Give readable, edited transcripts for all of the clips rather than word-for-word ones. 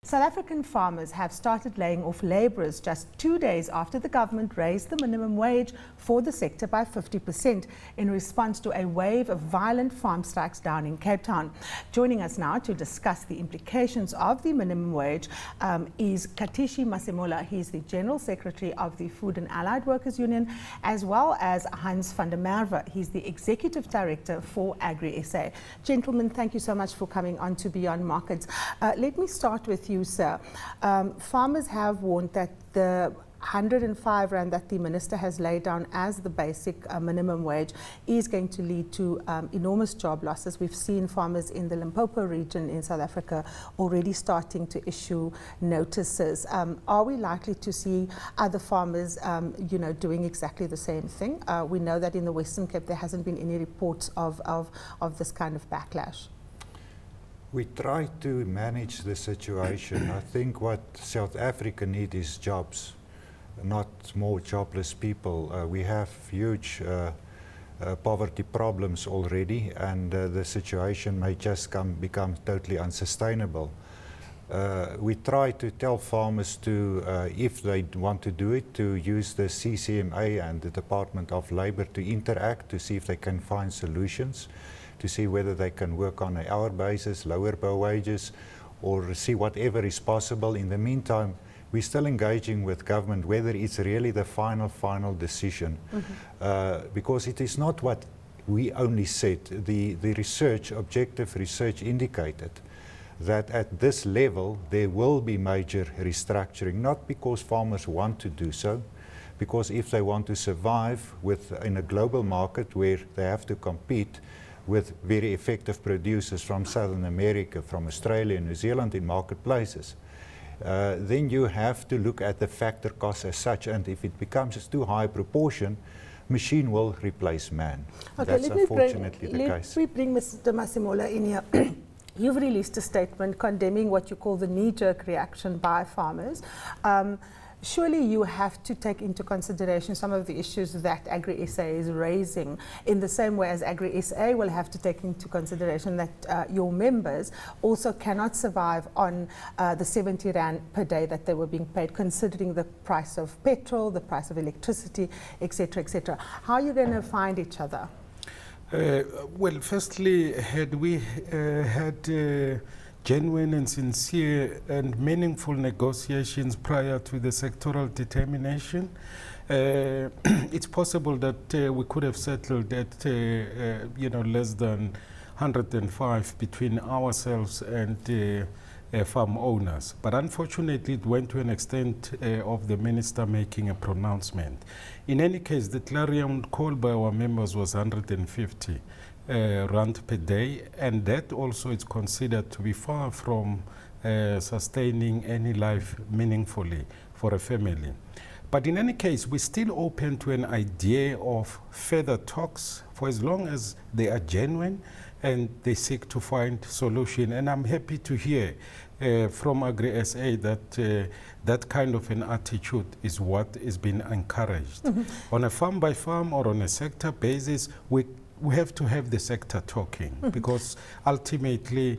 South African farmers have started laying off labourers just 2 days after the government raised the minimum wage for the sector by 50% in response to a wave of violent farm strikes down in Cape Town. Joining us now to discuss the implications of the minimum wage is Katishi Masemola. He's the General Secretary of the Food and Allied Workers Union, as well as Hans van der Merwe. He's the Executive Director for Agri-SA. Gentlemen, thank you so much for coming on to Beyond Markets. Let me start with you, sir. Farmers have warned that the 105 rand that the minister has laid down as the basic minimum wage is going to lead to enormous job losses. We've seen farmers in the Limpopo region in South Africa already starting to issue notices. Are we likely to see other farmers doing exactly the same thing? We know that in the Western Cape there hasn't been any reports of this kind of backlash. We try to manage the situation. I think what South Africa needs is jobs, not more jobless people. We have huge poverty problems already, and the situation may just become totally unsustainable. We try to tell farmers to, if they want to do it, to use the CCMA and the Department of Labour to interact to see if they can find solutions, to see whether they can work on an hour basis, lower per wages, or see whatever is possible. In the meantime, we're still engaging with government whether it's really the final decision. Because it is not what we only said. The research, objective research indicated that at this level there will be major restructuring, not because farmers want to do so, because if they want to survive in a global market where they have to compete with very effective producers from Southern America, from Australia and New Zealand in marketplaces, then you have to look at the factor cost as such, and if it becomes a too high a proportion, machine will replace man. Okay, that's unfortunately the case. Let me bring Mr. Masemola in here. You've released a statement condemning what you call the knee-jerk reaction by farmers. Surely you have to take into consideration some of the issues that Agri-SA is raising, in the same way as Agri-SA will have to take into consideration that your members also cannot survive on the 70 rand per day that they were being paid, considering the price of petrol, the price of electricity, etc., etc. How are you going to find each other? Well, firstly, had we had genuine and sincere and meaningful negotiations prior to the sectoral determination, it's possible that we could have settled at less than 105 between ourselves and farm owners. But unfortunately, it went to an extent of the minister making a pronouncement. In any case, the clarion call by our members was 150 rand per day, and that also is considered to be far from sustaining any life meaningfully for a family. But in any case, we're still open to an idea of further talks for as long as they are genuine and they seek to find solution. And I'm happy to hear from Agri-SA that that kind of an attitude is what is being encouraged. On a farm by farm or on a sector basis, we have to have the sector talking, because ultimately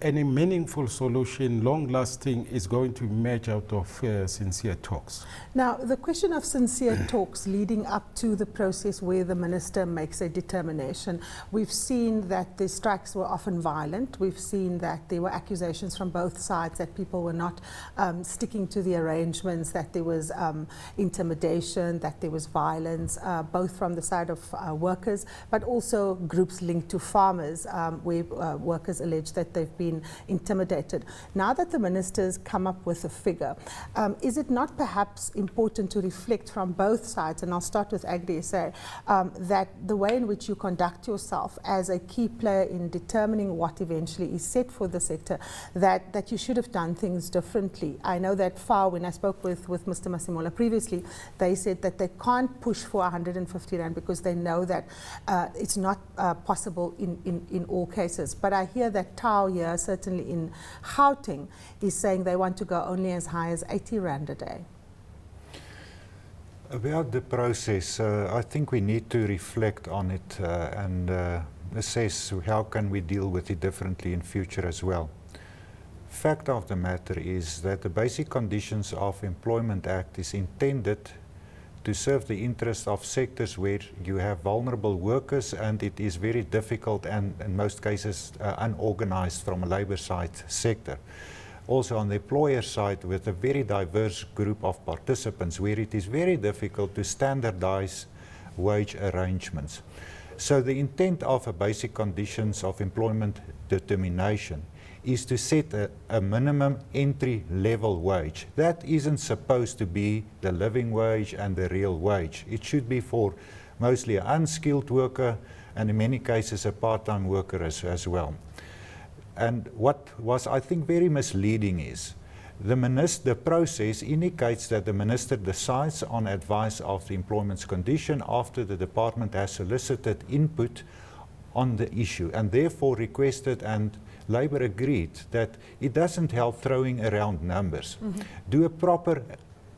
any meaningful solution, long-lasting, is going to emerge out of sincere talks. Now, the question of sincere talks leading up to the process where the minister makes a determination, we've seen that the strikes were often violent. We've seen that there were accusations from both sides that people were not sticking to the arrangements, that there was intimidation, that there was violence, both from the side of workers, but also groups linked to farmers, where workers alleged that they've been intimidated. Now that the minister's come up with a figure, is it not perhaps important to reflect from both sides, and I'll start with Agri-SA, that the way in which you conduct yourself as a key player in determining what eventually is set for the sector, that you should have done things differently? I know that FAO, when I spoke with Mr. Masemola previously, they said that they can't push for 150 rand because they know that it's not possible in all cases. But I hear that TAO here, certainly in Gauteng, is saying they want to go only as high as 80 rand a day. About the process, I think we need to reflect on it and assess how can we deal with it differently in future as well. fact of the matter is that the Basic Conditions of Employment Act is intended to serve the interest of sectors where you have vulnerable workers, and it is very difficult and in most cases unorganized from a labor side sector. Also on the employer side, with a very diverse group of participants where it is very difficult to standardize wage arrangements. So the intent of a Basic Conditions of Employment determination is to set a minimum entry-level wage. That isn't supposed to be the living wage and the real wage. It should be for mostly an unskilled worker and in many cases a part-time worker as well. And what was, I think, very misleading is the process indicates that the minister decides on advice of the employment's condition after the department has solicited input on the issue and therefore requested and Labour agreed that it doesn't help throwing around numbers. Do a proper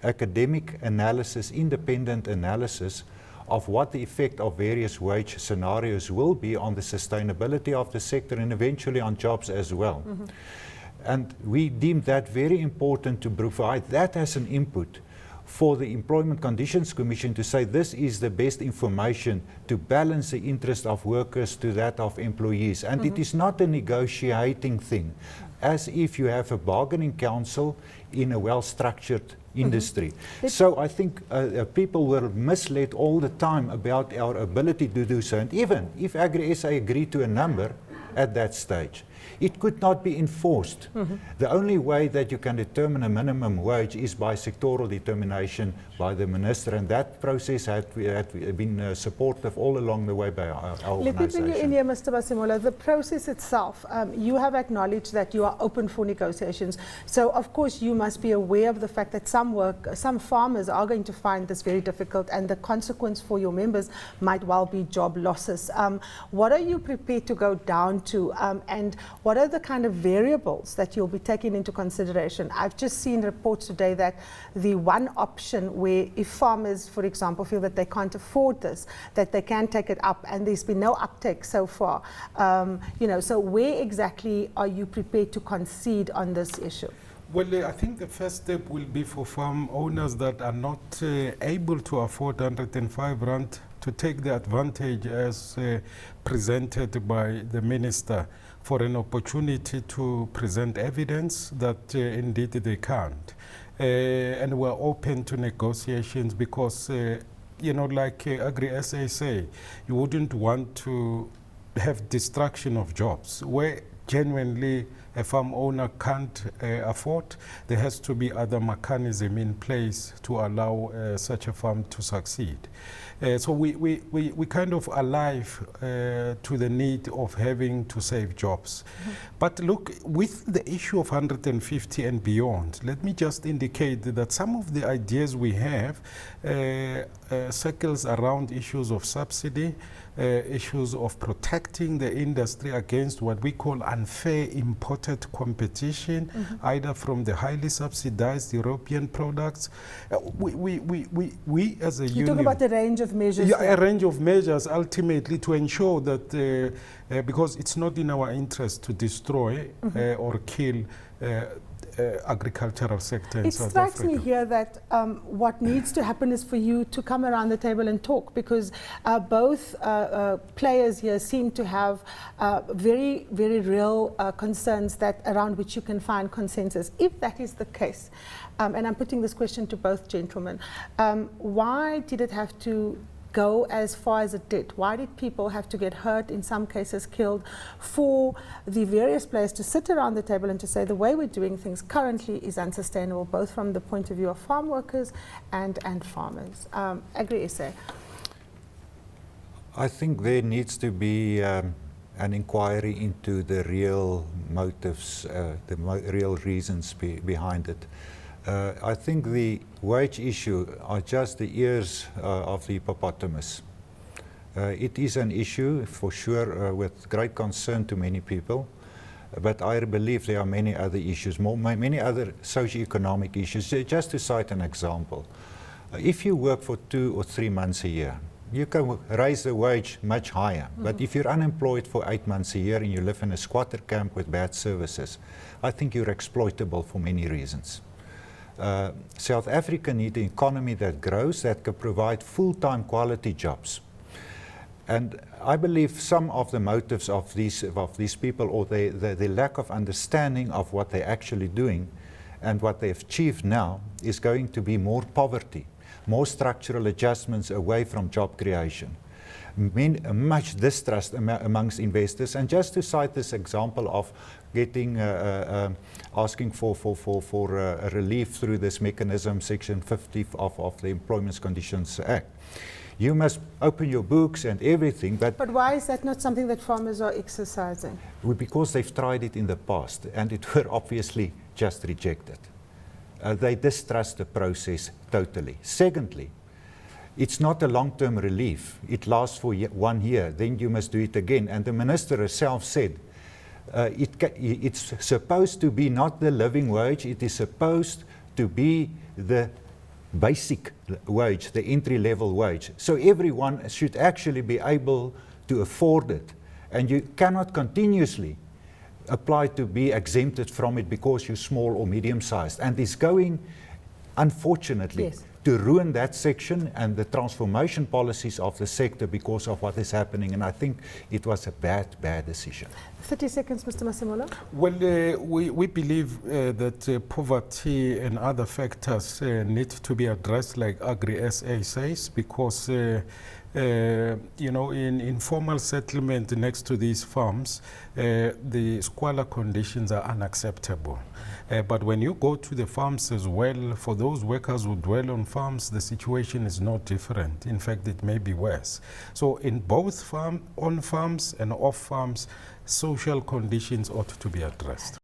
academic analysis, independent analysis of what the effect of various wage scenarios will be on the sustainability of the sector and eventually on jobs as well. And we deemed that very important to provide that as an input for the Employment Conditions Commission to say this is the best information to balance the interest of workers to that of employees. And it is not a negotiating thing, as if you have a bargaining council in a well-structured industry. So I think people were misled all the time about our ability to do so. And even if Agri-SA agreed to a number at that stage, it could not be enforced. The only way that you can determine a minimum wage is by sectoral determination by the minister, and that process had been supportive all along the way by our Let me organisation. bring you in here, Mr. Basimola. The process itself, you have acknowledged that you are open for negotiations. So, of course, you must be aware of the fact that some farmers are going to find this very difficult, and the consequence for your members might well be job losses. What are you prepared to go down to, and what are the kind of variables that you'll be taking into consideration? I've just seen reports today that the one option where if farmers, for example, feel that they can't afford this, that they can take it up, and there's been no uptake so far. So where exactly are you prepared to concede on this issue? Well, I think the first step will be for farm owners that are not able to afford 105 rand to take the advantage as presented by the minister for an opportunity to present evidence that indeed they can't. And we're open to negotiations because, like Agri-SA say, you wouldn't want to have destruction of jobs. Where genuinely a farm owner can't afford, there has to be other mechanism in place to allow such a farm to succeed. So we kind of alive to the need of having to save jobs. But look, with the issue of 150 and beyond, let me just indicate that some of the ideas we have circles around issues of subsidy, issues of protecting the industry against what we call unfair imported competition, either from the highly subsidized European products. We as a union... You're talking about the range of measures? Yeah, a range of measures ultimately to ensure that, because it's not in our interest to destroy or kill agricultural sector in South Africa. It strikes me here that what needs to happen is for you to come around the table and talk, because both players here seem to have very, very real concerns that around which you can find consensus. If that is the case, and I'm putting this question to both gentlemen, why did it have to go as far as it did? Why did people have to get hurt, in some cases killed, for the various players to sit around the table and to say the way we're doing things currently is unsustainable, both from the point of view of farm workers and farmers? Agri-SA. I think there needs to be an inquiry into the real motives, real reasons behind it. I think the wage issue are just the ears of the hippopotamus. It is an issue for sure with great concern to many people, but I believe there are many other issues, many other socio-economic issues. Just to cite an example, if you work for 2 or 3 months a year you can raise the wage much higher. But if you're unemployed for 8 months a year and you live in a squatter camp with bad services, I think you're exploitable for many reasons. South Africa needs an economy that grows, that can provide full-time quality jobs. And I believe some of the motives of these people, or the lack of understanding of what they're actually doing and what they've achieved now, is going to be more poverty, more structural adjustments away from job creation, much distrust amongst investors. And just to cite this example of getting asking for a relief through this mechanism, Section 50 of the Employment Conditions Act. You must open your books and everything, but why is that not something that farmers are exercising? Because they've tried it in the past and it were obviously just rejected. They distrust the process totally. Secondly, it's not a long-term relief. It lasts for 1 year, then you must do it again. And the minister herself said, it's supposed to be not the living wage, it is supposed to be the basic wage, the entry-level wage. So everyone should actually be able to afford it. And you cannot continuously apply to be exempted from it because you're small or medium-sized. And it's going, unfortunately, to ruin that section and the transformation policies of the sector because of what is happening. And I think it was a bad decision. 30 seconds, Mr. Masemola. Well, we believe that poverty and other factors need to be addressed, like Agri-SA says, because you know, in informal settlement next to these farms, the squalor conditions are unacceptable. But when you go to the farms as well, for those workers who dwell on farms, the situation is not different. In fact, it may be worse. So in both on farms and off farms, social conditions ought to be addressed.